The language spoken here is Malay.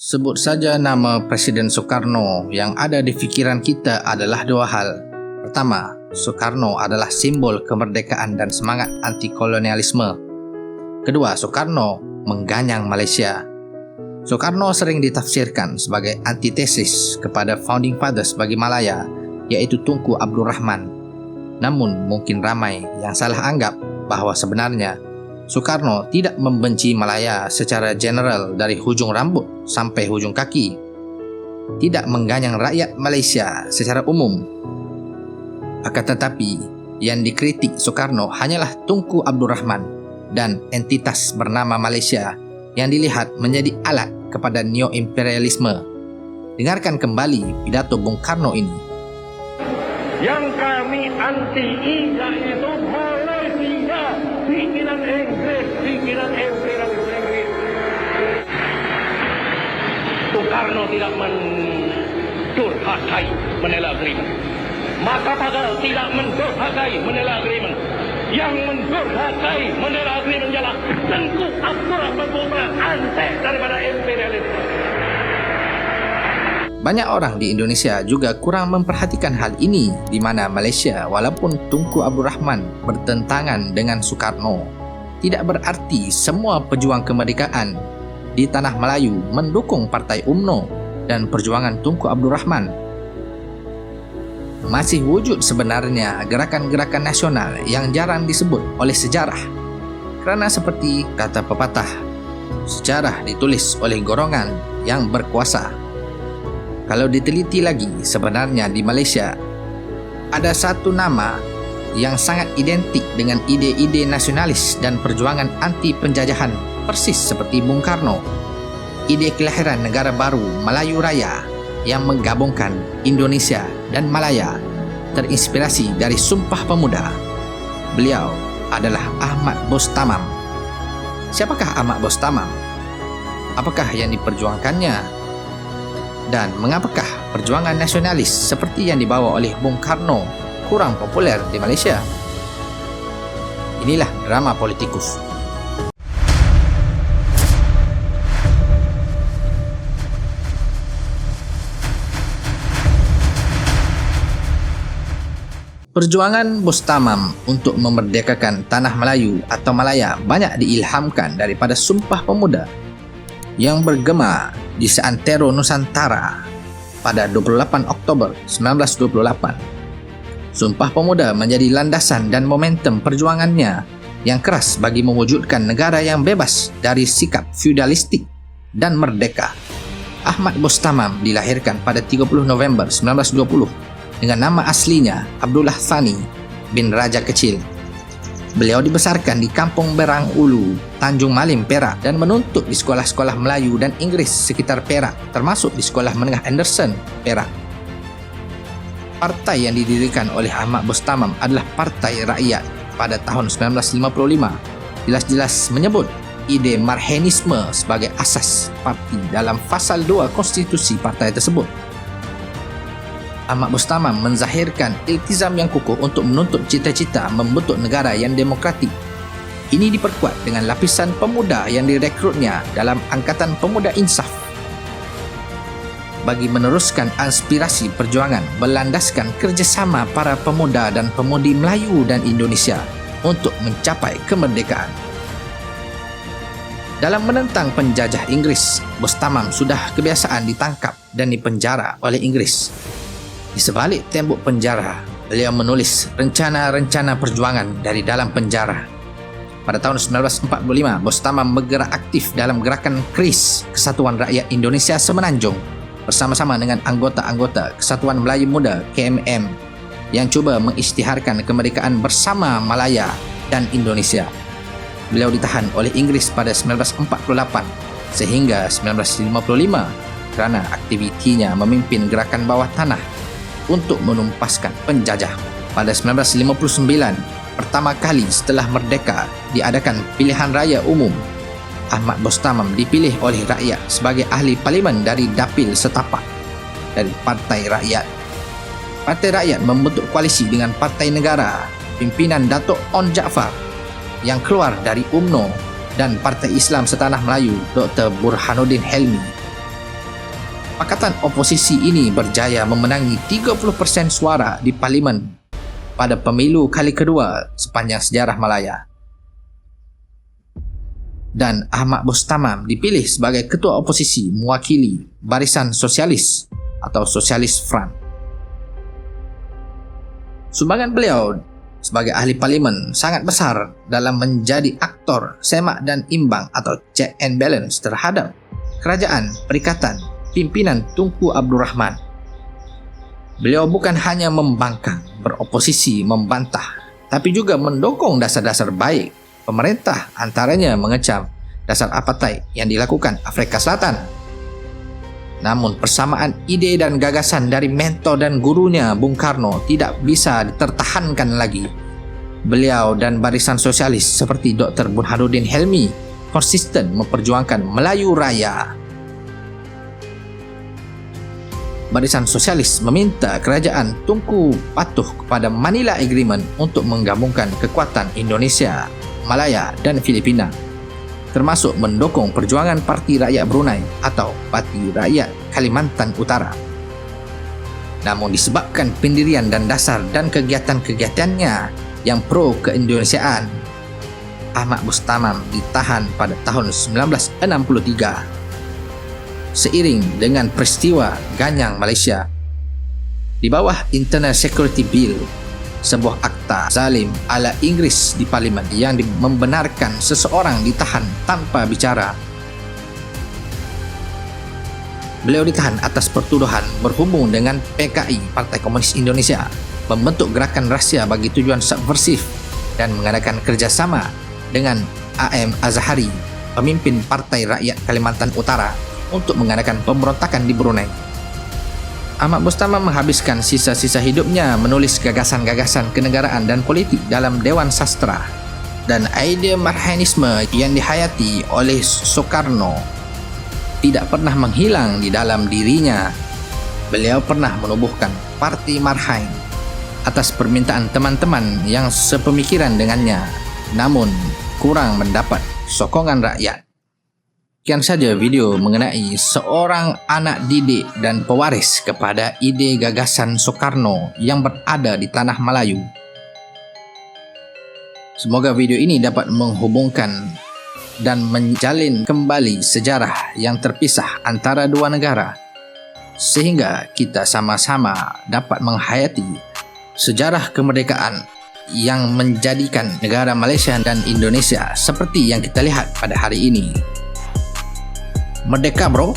Sebut saja nama Presiden Soekarno, yang ada di pikiran kita adalah dua hal. Pertama, Soekarno adalah simbol kemerdekaan dan semangat anti-kolonialisme. Kedua, Soekarno mengganyang Malaysia. Soekarno sering ditafsirkan sebagai antitesis kepada Founding Fathers bagi Malaya, yaitu Tunku Abdul Rahman. Namun, mungkin ramai yang salah anggap bahawa sebenarnya Soekarno tidak membenci Malaya secara general dari hujung rambut sampai hujung kaki. Tidak mengganyang rakyat Malaysia secara umum. Akan tetapi, yang dikritik Soekarno hanyalah Tunku Abdul Rahman dan entitas bernama Malaysia yang dilihat menjadi alat kepada neo-imperialisme. Dengarkan kembali pidato Bung Karno ini. Yang kami anti yaitu Malaysia, pikiran Inggris, pikiran imperialis Inggris. Soekarno tidak mendurhakai Manila Agreement. Mata Pagal tidak mendurhakai Manila Agreement. Yang mendurhakai Manila Agreement ialah Tunku Abdul Rahman bukan antek daripada imperialisme. Banyak orang di Indonesia juga kurang memperhatikan hal ini, di mana Malaysia, walaupun Tunku Abdul Rahman bertentangan dengan Soekarno, tidak berarti semua pejuang kemerdekaan di tanah Melayu mendukung Partai UMNO dan perjuangan Tunku Abdul Rahman. Masih wujud sebenarnya gerakan-gerakan nasional yang jarang disebut oleh sejarah. Kerana seperti kata pepatah, sejarah ditulis oleh golongan yang berkuasa. Kalau diteliti lagi, sebenarnya di Malaysia ada satu nama yang sangat identik dengan ide-ide nasionalis dan perjuangan anti penjajahan, persis seperti Bung Karno. Ide kelahiran negara baru Melayu Raya yang menggabungkan Indonesia dan Malaya terinspirasi dari Sumpah Pemuda. Beliau adalah Ahmad Bostamam. Siapakah Ahmad Bostamam? Apakah yang diperjuangkannya? Dan mengapakah perjuangan nasionalis seperti yang dibawa oleh Bung Karno kurang populer di Malaysia? Inilah drama politikus. Perjuangan Bostamam untuk memerdekakan tanah Melayu atau Malaya banyak diilhamkan daripada Sumpah Pemuda yang bergema di seantero Nusantara pada 28 Oktober 1928. Sumpah Pemuda menjadi landasan dan momentum perjuangannya yang keras bagi mewujudkan negara yang bebas dari sikap feudalistik dan merdeka. Ahmad Bostamam dilahirkan pada 30 November 1920 dengan nama aslinya Abdullah Thani bin Raja Kecil. Beliau dibesarkan di Kampung Berang Ulu, Tanjung Malim, Perak dan menuntut di sekolah-sekolah Melayu dan Inggeris sekitar Perak, termasuk di Sekolah Menengah Anderson, Perak. Partai yang didirikan oleh Ahmad Bostamam adalah Partai Rakyat pada tahun 1955. Jelas-jelas menyebut ide Marhenisme sebagai asas parti dalam Fasal 2 Konstitusi partai tersebut. Ahmad Bostamam menzahirkan iltizam yang kukuh untuk menuntut cita-cita membentuk negara yang demokratik. Ini diperkuat dengan lapisan pemuda yang direkrutnya dalam Angkatan Pemuda Insaf. Bagi meneruskan aspirasi perjuangan berlandaskan kerjasama para pemuda dan pemudi Melayu dan Indonesia untuk mencapai kemerdekaan. Dalam menentang penjajah Inggris, Bostamam sudah kebiasaan ditangkap dan dipenjara oleh Inggris. Di sebalik tembok penjara, beliau menulis rencana-rencana perjuangan dari dalam penjara. Pada tahun 1945, Bostamam bergerak aktif dalam gerakan KRIS, Kesatuan Rakyat Indonesia Semenanjung, bersama-sama dengan anggota-anggota Kesatuan Melayu Muda KMM yang cuba mengisytiharkan kemerdekaan bersama Malaya dan Indonesia. Beliau ditahan oleh Inggris pada 1948 sehingga 1955 kerana aktivitinya memimpin gerakan bawah tanah untuk menumpaskan penjajah. Pada 1959, pertama kali setelah merdeka, diadakan pilihan raya umum. Ahmad Bostamam dipilih oleh rakyat sebagai ahli parlimen dari Dapil Setapak dari Partai Rakyat. Partai Rakyat membentuk koalisi dengan Partai Negara, pimpinan Datuk On Jaafar yang keluar dari UMNO dan Partai Islam Setanah Melayu Dr. Burhanuddin Helmi. Pakatan oposisi ini berjaya memenangi 30% suara di parlimen pada pemilu kali kedua sepanjang sejarah Malaya. Dan Ahmad Bustamam dipilih sebagai ketua oposisi mewakili Barisan Sosialis atau Socialist Front. Sumbangan beliau sebagai ahli parlimen sangat besar dalam menjadi aktor semak dan imbang atau check and balance terhadap kerajaan perikatan pimpinan Tunku Abdul Rahman. Beliau bukan hanya membangkang, beroposisi, membantah, tapi juga mendukung dasar-dasar baik pemerintah, antaranya mengecam dasar apartheid yang dilakukan Afrika Selatan. Namun persamaan ide dan gagasan dari mentor dan gurunya Bung Karno tidak bisa ditertahankan lagi. Beliau dan Barisan Sosialis seperti Dr. Burhanuddin Helmi konsisten memperjuangkan Melayu Raya. Barisan Sosialis meminta kerajaan Tunku patuh kepada Manila Agreement untuk menggabungkan kekuatan Indonesia, Malaya dan Filipina, termasuk mendukung perjuangan Parti Rakyat Brunei atau Parti Rakyat Kalimantan Utara. Namun disebabkan pendirian dan dasar dan kegiatan-kegiatannya yang pro keindonesiaan, Ahmad Bustamam ditahan pada tahun 1963 seiring dengan peristiwa Ganyang Malaysia. Di bawah Internal Security Bill, sebuah akta zalim ala Inggris di parlimen yang membenarkan seseorang ditahan tanpa bicara. Beliau ditahan atas pertuduhan berhubung dengan PKI, Partai Komunis Indonesia, membentuk gerakan rahsia bagi tujuan subversif dan mengadakan kerjasama dengan A.M. Azhari, pemimpin Partai Rakyat Kalimantan Utara, untuk mengadakan pemberontakan di Brunei. Ahmad Bustamam menghabiskan sisa-sisa hidupnya menulis gagasan-gagasan kenegaraan dan politik dalam Dewan Sastra, dan idea Marhainisme yang dihayati oleh Soekarno tidak pernah menghilang di dalam dirinya. Beliau pernah menubuhkan Parti Marhain atas permintaan teman-teman yang sepemikiran dengannya, namun kurang mendapat sokongan rakyat. Sekian saja video mengenai seorang anak didik dan pewaris kepada ide gagasan Soekarno yang berada di tanah Melayu. Semoga video ini dapat menghubungkan dan menjalin kembali sejarah yang terpisah antara dua negara, sehingga kita sama-sama dapat menghayati sejarah kemerdekaan yang menjadikan negara Malaysia dan Indonesia seperti yang kita lihat pada hari ini. Merdeka bro!